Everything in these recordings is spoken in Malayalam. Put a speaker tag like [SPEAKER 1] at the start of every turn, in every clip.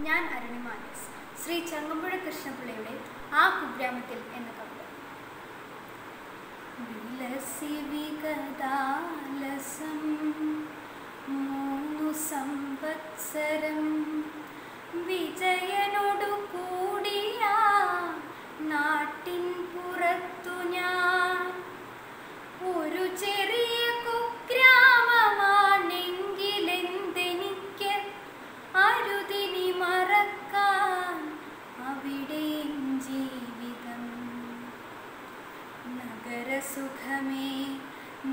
[SPEAKER 1] ഞാൻ അരുണിമ എസ്. ശ്രീ ചങ്ങമ്പുഴ കൃഷ്ണപിള്ളയുടെ ആ കുഗ്രാമത്തിൽ എന്ന കവിത. വിലസി വികതാലസം 3 സംവത്സരം വിജയനോടു കൂടിയ നാട്ടിൻ പുറത്തു ഞാൻ ഒരു ചെറിയ കുഗ്രാമമാണെങ്കിലെന്തെനിക്ക് അരുതിനി മറക്കാൻ അവിടെ ജീവിതം. നഗരസുഖമേ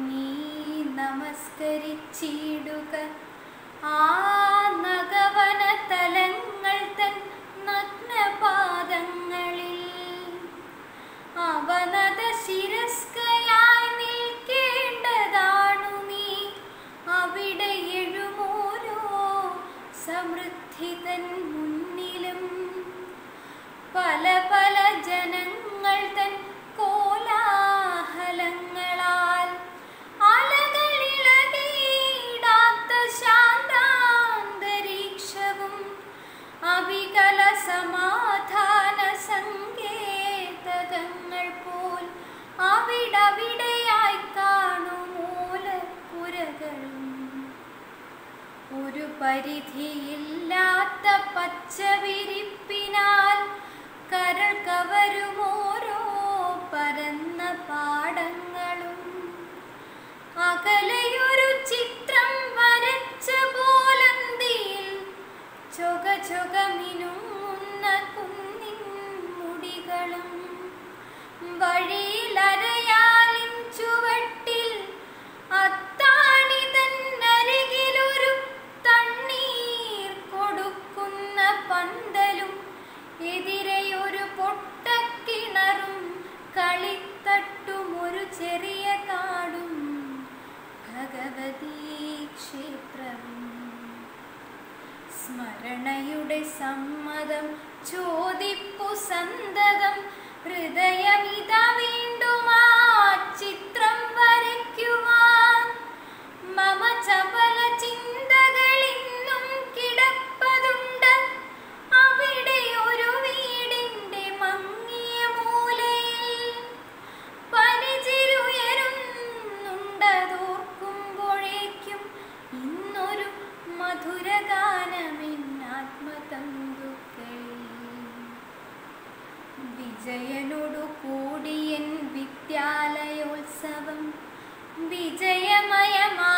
[SPEAKER 1] നീ നമസ്കരിച്ചിടുക ആ നഗവന തലങ്ങൾ തൻ നഗ്നപാദങ്ങളിൽ. അവനത ശിരസ്കയായി നിൽക്കേണ്ടതാണു നീ അവിടെ എഴുമോരോ സമൃദ്ധി തൻ മുന്നിലും. പല പല ജനങ്ങൾ തൻ കോലാഹലങ്ങളാൽ അലകളിളകിടാത്ത ശാന്താന്തരീക്ഷവും അവികല സമാധാന സങ്കേതകങ്ങൾ പോൽ അവിടവിടെയായി കാണുമൂലപ്പുരകളും. ഒരു പരിധിയില്ലാത്ത പച്ചവിരിപ്പിനാൽ കരൾ കവരുമോരോ പരന്ന പാടങ്ങളും. അകലെയൊരു ചിത്രം വരച്ച പോലന്തിയിൽ ചൊക ചൊക മിനുങ്ങുന്ന കുന്നിൻ മുടികളും. വഴിയിലരയാലിൻ ചുവട്ടിൽ അത്താണി തന്നരികിലൊരു തണ്ണീർ കൊടുക്കുന്ന പന്തലും എതിരെയൊരു പൊട്ടക്കിണറും കളിത്തട്ടും ഒരു ചെറിയ കാടും ഭഗവതീ ക്ഷേത്രവും. സ്മരണയുടെ സമ്മതം ചോദിപ്പു സന്തതം ഹൃദയമിത വീണ്ടും ആ ചിത്രം വരയ്ക്കുവാൻ. മമ ചപല ചിന്തകളിന്നും കിടപ്പതുണ്ട് അവിടെ ഒരു വീടിന്റെ മങ്ങിയ മൂലയിൽ. പരിചിരുയരുന്നുണ്ടതോർക്കുമ്പോഴേക്കും ഇന്നൊരു മധുരഗാനമെന്നാത്മതന്തുക്കളിൽ. വിജയനോടു കൂടിയൻ വിദ്യാലയോത്സവം വിജയമയമാ